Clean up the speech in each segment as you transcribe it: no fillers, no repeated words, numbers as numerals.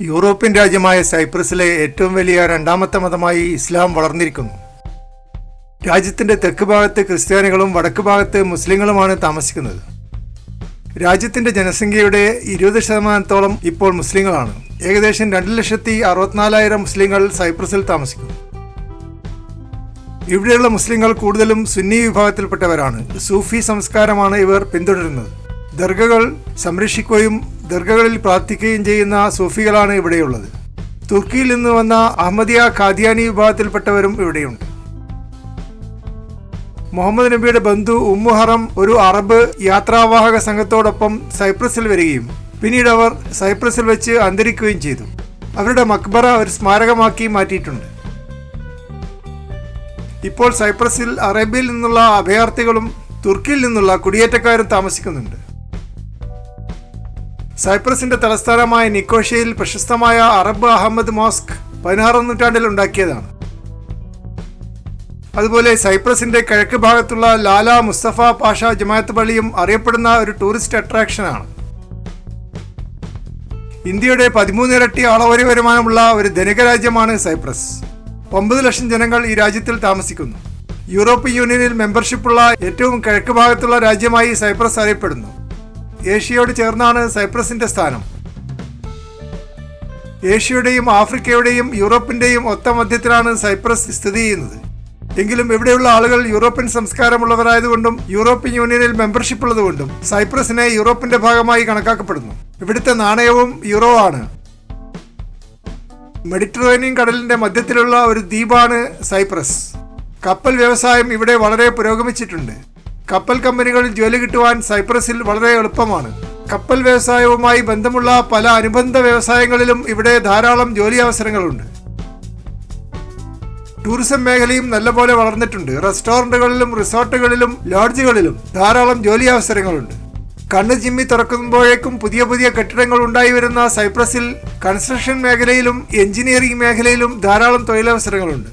European രാജ്യമായ സൈപ്രസിലെ ഏറ്റവും വലിയ രണ്ടാമത്തെ മതമായി ഇസ്ലാം വളർന്നിരിക്കുന്നു. രാജ്യത്തിന്റെ തെക്ക് ഭാഗത്ത് ക്രിസ്ത്യാനികളും വടക്ക് ഭാഗത്ത് മുസ്ലിങ്ങളുമാണ് താമസിക്കുന്നത്. രാജ്യത്തിന്റെ ജനസംഖ്യയുടെ 20% ഇപ്പോൾ മുസ്ലിങ്ങളാണ്. ഏകദേശം 2,64,000 മുസ്ലിങ്ങൾ സൈപ്രസിൽ താമസിക്കുന്നു. ഇവിടെയുള്ള മുസ്ലിങ്ങൾ കൂടുതലും സുന്നി വിഭാഗത്തിൽപ്പെട്ടവരാണ്. സൂഫി സംസ്കാരമാണ് ഇവർ പിന്തുടരുന്നത്. ദർഗകൾ സംരക്ഷിക്കുകയും ദർഗകളിൽ പ്രാർത്ഥിക്കുകയും ചെയ്യുന്ന സൂഫികളാണ് ഇവിടെയുള്ളത്. തുർക്കിയിൽ നിന്ന് വന്ന അഹമ്മദിയ ഖാദിയാനി വിഭാഗത്തിൽപ്പെട്ടവരും ഇവിടെയുണ്ട്. മുഹമ്മദ് നബിയുടെ ബന്ധു ഉമ്മു ഹറം ഒരു അറബ് യാത്രാവാഹക സംഘത്തോടൊപ്പം സൈപ്രസിൽ വരികയും പിന്നീട് അവർ സൈപ്രസിൽ വെച്ച് അന്തരിക്കുകയും ചെയ്തു. അവരുടെ മക്ബറ ഒരു സ്മാരകമാക്കി മാറ്റിയിട്ടുണ്ട്. ഇപ്പോൾ സൈപ്രസിൽ അറേബ്യയിൽ നിന്നുള്ള അഭയാർത്ഥികളും തുർക്കിയിൽ നിന്നുള്ള കുടിയേറ്റക്കാരും താമസിക്കുന്നുണ്ട്. സൈപ്രസിന്റെ തലസ്ഥാനമായ നിക്കോഷ്യയിൽ പ്രശസ്തമായ അറബ് അഹമ്മദ് മോസ്ക് 16ാം നൂറ്റാണ്ടിൽ ഉണ്ടാക്കിയതാണ്. അതുപോലെ സൈപ്രസിന്റെ കിഴക്ക് ഭാഗത്തുള്ള ലാല മുസ്തഫ പാഷ ജമാഅത്ത് പള്ളിയും അറിയപ്പെടുന്ന ഒരു ടൂറിസ്റ്റ് അട്രാക്ഷനാണ്. ഇന്ത്യയുടെ 13 ഇരട്ടി ആളോഹരി വരുമാനമുള്ള ഒരു ധനിക രാജ്യമാണ് സൈപ്രസ്. 9 ലക്ഷം ജനങ്ങൾ ഈ രാജ്യത്തിൽ താമസിക്കുന്നു. യൂറോപ്യൻ യൂണിയനിൽ മെമ്പർഷിപ്പുള്ള ഏറ്റവും കിഴക്ക് ഭാഗത്തുള്ള രാജ്യമായി സൈപ്രസ് അറിയപ്പെടുന്നു. ഏഷ്യയോട് ചേർന്നാണ് സൈപ്രസിന്റെ സ്ഥാനം. ഏഷ്യയുടെയും ആഫ്രിക്കയുടെയും യൂറോപ്പിന്റെയും ഒത്ത മധ്യത്തിലാണ് സൈപ്രസ് സ്ഥിതി ചെയ്യുന്നത്. എങ്കിലും ഇവിടെയുള്ള ആളുകൾ യൂറോപ്യൻ സംസ്കാരമുള്ളവരായതുകൊണ്ടും യൂറോപ്യൻ യൂണിയനിൽ മെമ്പർഷിപ്പ് ഉള്ളതുകൊണ്ടും സൈപ്രസിനെ യൂറോപ്പിന്റെ ഭാഗമായി കണക്കാക്കപ്പെടുന്നു. ഇവിടുത്തെ നാണയവും യൂറോ ആണ്. മെഡിറ്ററേനിയൻ കടലിന്റെ മധ്യത്തിലുള്ള ഒരു ദ്വീപാണ് സൈപ്രസ്. കപ്പൽ വ്യവസായം ഇവിടെ വളരെ പുരോഗമിച്ചിട്ടുണ്ട്. കപ്പൽ കമ്പനികളിൽ ജോലി കിട്ടുവാൻ സൈപ്രസിൽ വളരെ എളുപ്പമാണ്. കപ്പൽ വ്യവസായവുമായി ബന്ധമുള്ള പല അനുബന്ധ വ്യവസായങ്ങളിലും ഇവിടെ ധാരാളം ജോലി അവസരങ്ങളുണ്ട്. ടൂറിസം മേഖലയും നല്ലപോലെ വളർന്നിട്ടുണ്ട്. റെസ്റ്റോറന്റുകളിലും റിസോർട്ടുകളിലും ലോഡ്ജുകളിലും ധാരാളം ജോലി അവസരങ്ങളുണ്ട്. കണ്ണ് ചിമ്മി തുറക്കുമ്പോഴേക്കും പുതിയ പുതിയ കെട്ടിടങ്ങൾ ഉണ്ടായി വരുന്ന സൈപ്രസിൽ കൺസ്ട്രക്ഷൻ മേഖലയിലും എഞ്ചിനീയറിംഗ് മേഖലയിലും ധാരാളം തൊഴിലവസരങ്ങളുണ്ട്.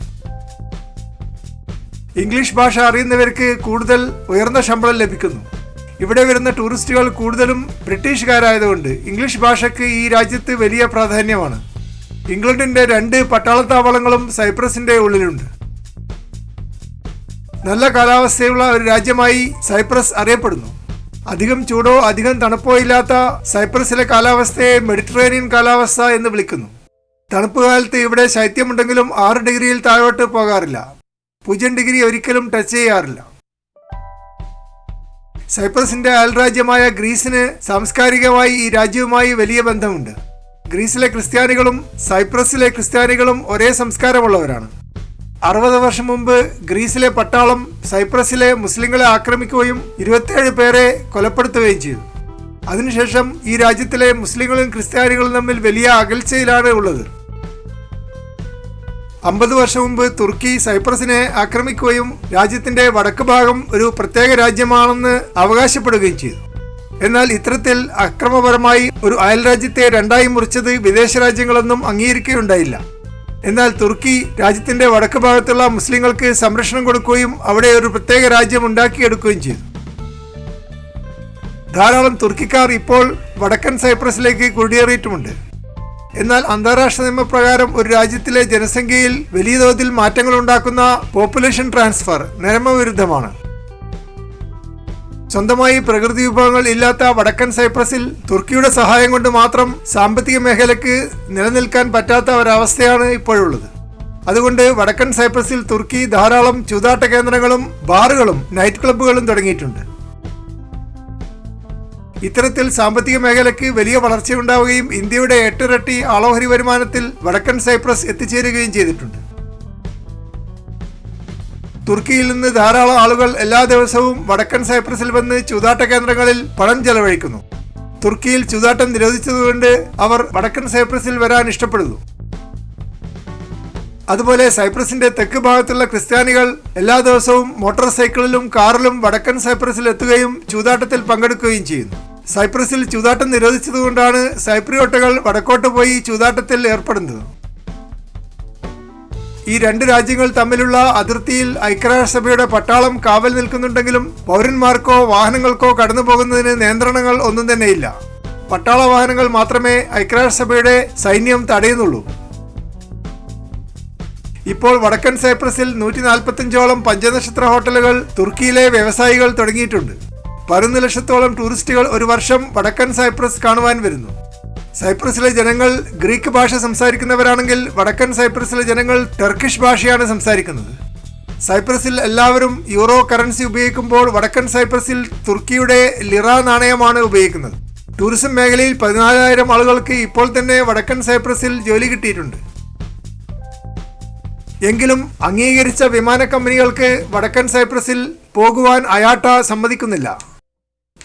ഇംഗ്ലീഷ് ഭാഷ അറിയുന്നവർക്ക് കൂടുതൽ ഉയർന്ന ശമ്പളം ലഭിക്കുന്നു. ഇവിടെ വരുന്ന ടൂറിസ്റ്റുകൾ കൂടുതലും ബ്രിട്ടീഷുകാരായതുകൊണ്ട് ഇംഗ്ലീഷ് ഭാഷയ്ക്ക് ഈ രാജ്യത്ത് വലിയ പ്രാധാന്യമാണ്. ഇംഗ്ലണ്ടിന്റെ 2 പട്ടാളത്താവളങ്ങളും സൈപ്രസിന്റെ ഉള്ളിലുണ്ട്. നല്ല കാലാവസ്ഥയുള്ള ഒരു രാജ്യമായി സൈപ്രസ് അറിയപ്പെടുന്നു. അധികം ചൂടോ അധികം തണുപ്പോ ഇല്ലാത്ത സൈപ്രസിലെ കാലാവസ്ഥയെ മെഡിറ്ററേനിയൻ കാലാവസ്ഥ എന്ന് വിളിക്കുന്നു. തണുപ്പ് കാലത്ത് ഇവിടെ ശൈത്യമുണ്ടെങ്കിലും 6 ഡിഗ്രിയിൽ താഴോട്ട് പോകാറില്ല. 0 ഡിഗ്രി ഒരിക്കലും ടച്ച് ചെയ്യാറില്ല. സൈപ്രസിന്റെ അയൽരാജ്യമായ ഗ്രീസിന് സാംസ്കാരികമായി ഈ രാജ്യവുമായി വലിയ ബന്ധമുണ്ട്. ഗ്രീസിലെ ക്രിസ്ത്യാനികളും സൈപ്രസിലെ ക്രിസ്ത്യാനികളും ഒരേ സംസ്കാരമുള്ളവരാണ്. 60 വർഷം മുമ്പ് ഗ്രീസിലെ പട്ടാളം സൈപ്രസിലെ മുസ്ലിങ്ങളെ ആക്രമിക്കുകയും 27 പേരെ കൊലപ്പെടുത്തുകയും ചെയ്തു. അതിനുശേഷം ഈ രാജ്യത്തിലെ മുസ്ലിങ്ങളും ക്രിസ്ത്യാനികളും തമ്മിൽ വലിയ അകൽച്ചയിലാണ് ഉള്ളത്. 50 വർഷം മുമ്പ് തുർക്കി സൈപ്രസിനെ ആക്രമിക്കുകയും രാജ്യത്തിന്റെ വടക്ക് ഭാഗം ഒരു പ്രത്യേക രാജ്യമാണെന്ന് അവകാശപ്പെടുകയും ചെയ്തു. എന്നാൽ ഇത്തരത്തിൽ അക്രമപരമായി ഒരു അയൽരാജ്യത്തെ രണ്ടായി മുറിച്ചത് വിദേശ രാജ്യങ്ങളൊന്നും അംഗീകരിക്കുകയുണ്ടായില്ല. എന്നാൽ തുർക്കി രാജ്യത്തിന്റെ വടക്ക് ഭാഗത്തുള്ള മുസ്ലിങ്ങൾക്ക് സംരക്ഷണം കൊടുക്കുകയും അവിടെ ഒരു പ്രത്യേക രാജ്യം ഉണ്ടാക്കിയെടുക്കുകയും ചെയ്തു. ധാരാളം തുർക്കിക്കാർ ഇപ്പോൾ വടക്കൻ സൈപ്രസിലേക്ക് കുടിയേറിയിട്ടുമുണ്ട്. എന്നാൽ അന്താരാഷ്ട്ര നിയമപ്രകാരം ഒരു രാജ്യത്തിലെ ജനസംഖ്യയിൽ വലിയ തോതിൽ മാറ്റങ്ങൾ ഉണ്ടാക്കുന്ന പോപ്പുലേഷൻ ട്രാൻസ്ഫർ നിയമവിരുദ്ധമാണ്. സ്വന്തമായി പ്രകൃതി വിഭവങ്ങൾ ഇല്ലാത്ത വടക്കൻ സൈപ്രസിൽ തുർക്കിയുടെ സഹായം കൊണ്ട് മാത്രം സാമ്പത്തിക മേഖലയ്ക്ക് നിലനിൽക്കാൻ പറ്റാത്ത ഒരവസ്ഥയാണ് ഇപ്പോഴുള്ളത്. അതുകൊണ്ട് വടക്കൻ സൈപ്രസിൽ തുർക്കി ധാരാളം ചൂതാട്ട കേന്ദ്രങ്ങളും ബാറുകളും നൈറ്റ് ക്ലബ്ബുകളും തുടങ്ങിയിട്ടുണ്ട്. ഇത്തരത്തിൽ സാമ്പത്തിക മേഖലയ്ക്ക് വലിയ വളർച്ചയുണ്ടാവുകയും ഇന്ത്യയുടെ 8 ഇരട്ടി ആളോഹരി വരുമാനത്തിൽ വടക്കൻ സൈപ്രസ് എത്തിച്ചേരുകയും ചെയ്തിട്ടുണ്ട്. തുർക്കിയിൽ നിന്ന് ധാരാളം ആളുകൾ എല്ലാ ദിവസവും വടക്കൻ സൈപ്രസിൽ വന്ന് ചൂതാട്ട കേന്ദ്രങ്ങളിൽ പണം ചെലവഴിക്കുന്നു. തുർക്കിയിൽ ചൂതാട്ടം നിരോധിച്ചതുകൊണ്ട് അവർ വടക്കൻ സൈപ്രസിൽ വരാൻ ഇഷ്ടപ്പെടുന്നു. അതുപോലെ സൈപ്രസിന്റെ തെക്ക് ഭാഗത്തുള്ള ക്രിസ്ത്യാനികൾ എല്ലാ ദിവസവും മോട്ടോർ സൈക്കിളിലും കാറിലും വടക്കൻ സൈപ്രസിൽ എത്തുകയും ചൂതാട്ടത്തിൽ പങ്കെടുക്കുകയും ചെയ്യുന്നു. സൈപ്രസിൽ ചൂതാട്ടം നിരോധിച്ചതുകൊണ്ടാണ് സൈപ്രിയോട്ടുകൾ വടക്കോട്ട് പോയി ചൂതാട്ടത്തിൽ ഏർപ്പെടുന്നത്. ഈ 2 രാജ്യങ്ങൾ തമ്മിലുള്ള അതിർത്തിയിൽ ഐക്യരാഷ്ട്രസഭയുടെ പട്ടാളം കാവൽ നിൽക്കുന്നുണ്ടെങ്കിലും പൗരന്മാർക്കോ വാഹനങ്ങൾക്കോ കടന്നു പോകുന്നതിന് നിയന്ത്രണങ്ങൾ ഒന്നും തന്നെയില്ല. പട്ടാള വാഹനങ്ങൾ മാത്രമേ ഐക്യരാഷ്ട്രസഭയുടെ സൈന്യം തടയുന്നുള്ളൂ. ഇപ്പോൾ വടക്കൻ സൈപ്രസിൽ 145ഓളം പഞ്ചനക്ഷത്ര ഹോട്ടലുകൾ തുർക്കിയിലെ വ്യവസായികൾ തുടങ്ങിയിട്ടുണ്ട്. 11 ലക്ഷത്തോളം ടൂറിസ്റ്റുകൾ ഒരു വർഷം വടക്കൻ സൈപ്രസ് കാണുവാൻ വരുന്നു. സൈപ്രസിലെ ജനങ്ങൾ ഗ്രീക്ക് ഭാഷ സംസാരിക്കുന്നവരാണെങ്കിൽ വടക്കൻ സൈപ്രസിലെ ജനങ്ങൾ ടർക്കിഷ് ഭാഷയാണ് സംസാരിക്കുന്നത്. സൈപ്രസിൽ എല്ലാവരും യൂറോ കറൻസി ഉപയോഗിക്കുമ്പോൾ വടക്കൻ സൈപ്രസിൽ തുർക്കിയുടെ ലിറ നാണയമാണ് ഉപയോഗിക്കുന്നത്. ടൂറിസം മേഖലയിൽ 14,000 ആളുകൾക്ക് ഇപ്പോൾ തന്നെ വടക്കൻ സൈപ്രസിൽ ജോലി കിട്ടിയിട്ടുണ്ട്. എങ്കിലും അംഗീകരിച്ച വിമാന കമ്പനികൾക്ക് വടക്കൻ സൈപ്രസിൽ പോകുവാൻ അയാട്ട സമ്മതിക്കുന്നില്ല.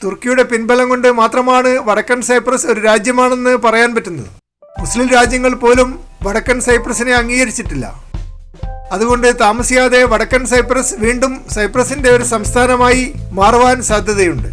തുർക്കിയുടെ പിൻബലം കൊണ്ട് മാത്രമാണ് വടക്കൻ സൈപ്രസ് ഒരു രാജ്യമാണെന്ന് പറയാൻ പറ്റുന്നത്. മുസ്ലിം രാജ്യങ്ങൾ പോലും വടക്കൻ സൈപ്രസിനെ അംഗീകരിച്ചിട്ടില്ല. അതുകൊണ്ട് താമസിയാതെ വടക്കൻ സൈപ്രസ് വീണ്ടും സൈപ്രസിന്റെ ഒരു സംസ്ഥാനമായി മാറുവാൻ സാധ്യതയുണ്ട്.